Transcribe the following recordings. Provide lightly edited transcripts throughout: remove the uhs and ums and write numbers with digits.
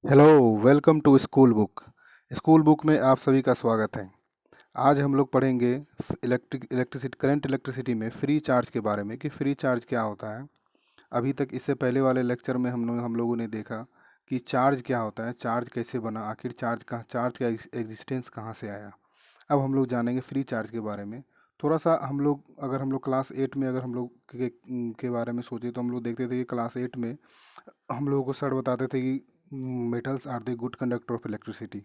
Hello. Welcome to school book. School book में आप सभी का स्वागत है। आज हम लोग पढ़ेंगे इलेक्ट्रिसिटी करंट इलेक्ट्रिसिटी में फ्री चार्ज के बारे में कि फ्री चार्ज क्या होता है। अभी तक इससे पहले वाले लेक्चर में हम लोगों ने देखा कि चार्ज क्या होता है, चार्ज कैसे बना, आखिर चार्ज का एग्जिस्टेंस कहाँ से आया। अब हम लोग जानेंगे फ्री चार्ज के बारे में। थोड़ा सा हम लोग क्लास 8 में अगर हम लोग के बारे में सोचे तो हम लोग देखते थे कि क्लास 8 में हम लोगों को सर बताते थे कि metals are the good conductor of electricity.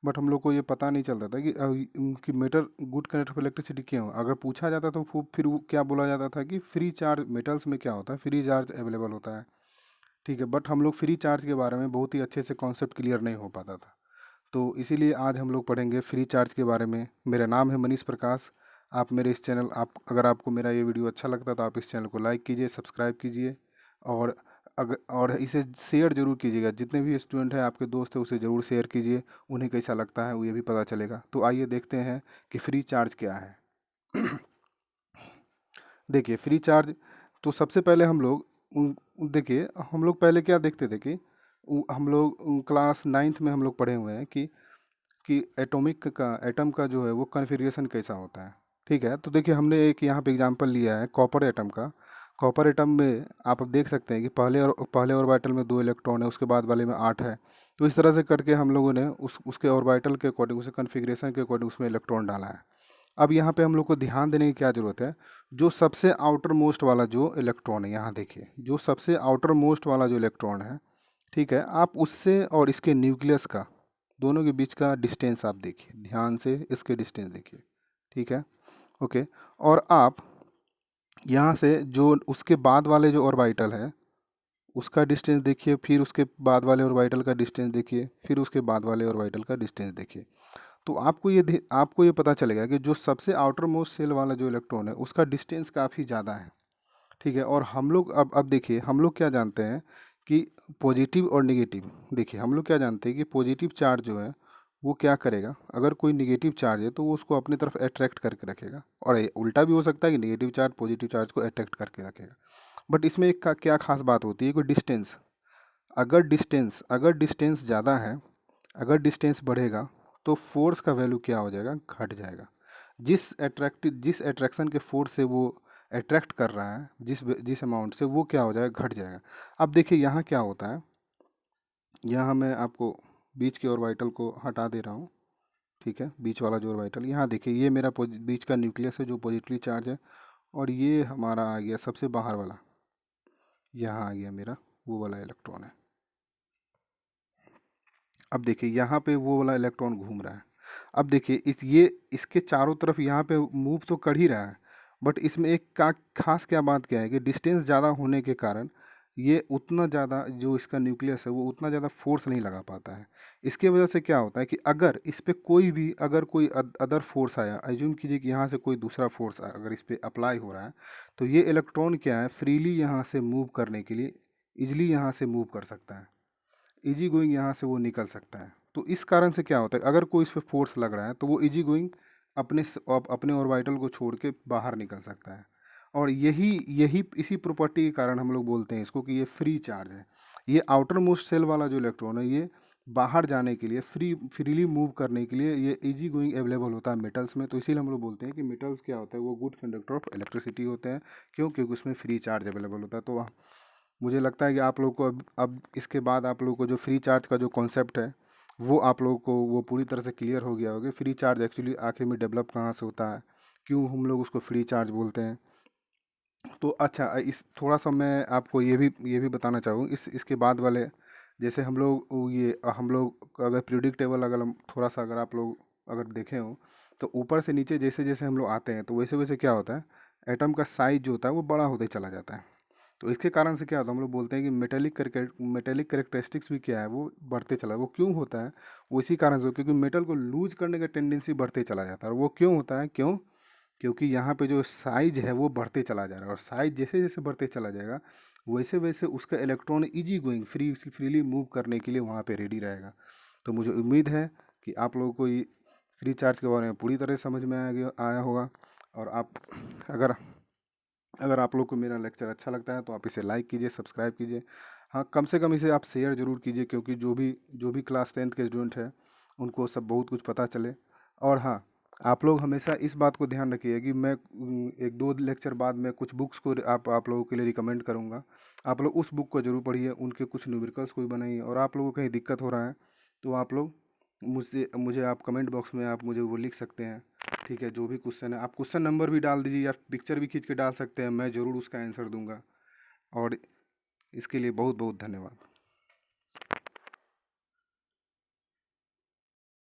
But हम लोग को ये पता नहीं चलता था कि metal good conductor of electricity क्यों। अगर पूछा जाता तो फिर वो क्या बोला जाता था कि फ्री चार्ज मेटल्स में क्या होता है, फ्री चार्ज अवेलेबल होता है। ठीक है, बट हम लोग फ्री चार्ज के बारे में बहुत ही अच्छे से कॉन्सेप्ट क्लियर नहीं हो पाता था। तो इसीलिए आज हम लोग पढ़ेंगे फ्री चार्ज के बारे में। मेरा नाम है मनीष प्रकाश। आप मेरे इस चैनल आप अगर आपको मेरा ये वीडियो अच्छा लगता है तो आप इस चैनल को लाइक कीजिए, सब्सक्राइब कीजिए और इसे शेयर ज़रूर कीजिएगा। जितने भी स्टूडेंट हैं आपके दोस्त हैं उसे ज़रूर शेयर कीजिए। उन्हें कैसा लगता है वो ये भी पता चलेगा। तो आइए देखते हैं कि फ्री चार्ज क्या है। देखिए फ्री चार्ज, तो सबसे पहले देखिए हम लोग पहले क्या देखते थे कि हम लोग क्लास 9th में हम लोग पढ़े हुए हैं कि एटम का जो है वो कॉन्फ़िगरेशन कैसा होता है। ठीक है, तो देखिए हमने एक यहाँ पे एग्जांपल लिया है कॉपर एटम का। कॉपर एटम में आप अब देख सकते हैं कि पहले ऑर्बिटल में 2 इलेक्ट्रॉन है, उसके बाद वाले में 8 है। तो इस तरह से करके हम लोगों ने उसके ऑर्बिटल के अकॉर्डिंग, उसके कॉन्फ़िगरेशन के अकॉर्डिंग उसमें इलेक्ट्रॉन डाला है। अब यहाँ पे हम लोग को ध्यान देने की क्या ज़रूरत है। जो सबसे आउटर मोस्ट वाला जो इलेक्ट्रॉन है, यहाँ देखिए जो सबसे आउटर मोस्ट वाला जो इलेक्ट्रॉन है, ठीक है, आप उससे और इसके न्यूक्लियस का दोनों के बीच का डिस्टेंस आप देखिए, ध्यान से इसके डिस्टेंस देखिए। ठीक है, ओके। और आप यहाँ से जो उसके बाद वाले जो ऑर्बिटल है उसका डिस्टेंस देखिए, फिर उसके बाद वाले ऑर्बिटल का डिस्टेंस देखिए, फिर उसके बाद वाले ऑर्बिटल का डिस्टेंस देखिए। तो आपको ये पता चलेगा कि जो सबसे आउटर मोस्ट सेल वाला जो इलेक्ट्रॉन है उसका डिस्टेंस काफ़ी ज़्यादा है। ठीक है, और हम लोग अब देखिए हम लोग क्या जानते हैं कि पॉजिटिव और निगेटिव, देखिए हम लोग क्या जानते हैं कि पॉजिटिव चार्ज जो है वो क्या करेगा, अगर कोई निगेटिव चार्ज है तो वो उसको अपनी तरफ अट्रैक्ट करके रखेगा, और ये उल्टा भी हो सकता है कि निगेटिव चार्ज पॉजिटिव चार्ज को अट्रैक्ट करके रखेगा। बट इसमें एक का क्या खास बात होती है, कोई डिस्टेंस, अगर डिस्टेंस ज़्यादा है, अगर डिस्टेंस बढ़ेगा तो फोर्स का वैल्यू क्या हो जाएगा, घट जाएगा। जिस अट्रैक्शन के फोर्स से वो अट्रैक्ट कर रहा है, जिस अमाउंट से, वो क्या हो जाएगा, घट जाएगा। अब देखिए यहाँ क्या होता है, यहाँ मैं आपको बीच के ऑर्बिटल को हटा दे रहा हूँ। ठीक है, बीच वाला जो ऑर्बिटल, यहाँ देखिए ये मेरा बीच का न्यूक्लियस है जो पॉजिटिवली चार्ज है, और ये हमारा आ गया सबसे बाहर वाला, यहाँ आ गया मेरा वो वाला इलेक्ट्रॉन है। अब देखिए यहाँ पे वो वाला इलेक्ट्रॉन घूम रहा है। अब देखिए इसके चारों तरफ यहाँ पे मूव तो कर ही रहा है, बट इसमें एक का खास क्या बात क्या है कि डिस्टेंस ज़्यादा होने के कारण ये उतना ज़्यादा जो इसका न्यूक्लियस है वो उतना ज़्यादा फोर्स नहीं लगा पाता है। इसके वजह से क्या होता है कि अगर इस पे कोई भी अगर कोई अदर फोर्स आया, एज्यूम कीजिए कि यहाँ से कोई दूसरा फोर्स अगर इस पे अप्लाई हो रहा है, तो ये इलेक्ट्रॉन क्या है, फ्रीली यहाँ से मूव करने के लिए इजली यहाँ से मूव कर सकता है, इजी गोइंग यहाँ से वो निकल सकता है। तो इस कारण से क्या होता है, अगर कोई इस पर फोर्स लग रहा है तो वो इजी गोइंग अपने ऑर्बिटल को छोड़ के बाहर निकल सकता है। और यही यही इसी प्रॉपर्टी के कारण हम लोग बोलते हैं इसको कि ये फ्री चार्ज है। ये आउटर मोस्ट सेल वाला जो इलेक्ट्रॉन है ये बाहर जाने के लिए, फ्रीली मूव करने के लिए ये इजी गोइंग अवेलेबल होता है मेटल्स में। तो इसीलिए हम लोग बोलते हैं कि मेटल्स क्या होता है, वो गुड कंडक्टर ऑफ इलेक्ट्रिसिटी होते हैं। क्यों? क्योंकि उसमें फ्री चार्ज अवेलेबल होता है। तो मुझे लगता है कि आप लोग को अब इसके बाद आप लोग को जो फ्री चार्ज का जो कॉन्सेप्ट है वो आप लोगों को वो पूरी तरह से क्लियर हो गया होगा। फ्री चार्ज एक्चुअली आखिर में डेवलप कहाँ से होता है, क्यों हम लोग उसको फ्री चार्ज बोलते हैं। तो अच्छा, इस थोड़ा सा मैं आपको ये भी बताना चाहूँ इसके बाद वाले, जैसे हम लोग अगर पीरियोडिक टेबल अगर हम थोड़ा सा अगर आप लोग अगर देखे हो तो ऊपर से नीचे जैसे जैसे हम लोग आते हैं तो वैसे वैसे क्या होता है, एटम का साइज जो होता है वो बड़ा होते चला जाता है। तो इसके कारण से क्या होता है, हम लोग बोलते हैं कि मेटेलिक करेक्टरिस्टिक्स भी क्या है, वो बढ़ते चला, वो क्यों होता है, वो इसी कारण से, क्योंकि मेटल को लूज करने का टेंडेंसी बढ़ते चला जाता है। और वो क्यों होता है, क्यों? क्योंकि यहाँ पे जो साइज है वो बढ़ते चला जा रहा है, और साइज जैसे जैसे बढ़ते चला जाएगा वैसे वैसे उसका electron easy going freely move करने के लिए वहाँ पे रेडी रहेगा। तो मुझे उम्मीद है कि आप लोगों को ये फ्री चार्ज के बारे में पूरी तरह समझ में आया होगा। और अगर अगर आप लोग को मेरा लेक्चर अच्छा लगता है तो आप इसे लाइक कीजिए, सब्सक्राइब कीजिए। हाँ, कम से कम इसे आप शेयर ज़रूर कीजिए, क्योंकि जो भी क्लास 10th के स्टूडेंट हैं उनको सब बहुत कुछ पता चले। और हाँ, आप लोग हमेशा इस बात को ध्यान रखिए कि मैं एक दो लेक्चर बाद में कुछ बुक्स को आप लोगों के लिए रिकमेंड करूँगा। आप लोग उस बुक को ज़रूर पढ़िए, उनके कुछ न्यूमेरिकल्स कोई बनाइए। और आप लोगों को कहीं दिक्कत हो रहा है तो आप लोग मुझसे मुझे आप कमेंट बॉक्स में आप मुझे वो लिख सकते हैं। ठीक है, जो भी क्वेश्चन है आप क्वेश्चन नंबर भी डाल दीजिए या पिक्चर भी खींच के डाल सकते हैं, मैं ज़रूर उसका आंसर दूंगा। और इसके लिए बहुत बहुत धन्यवाद।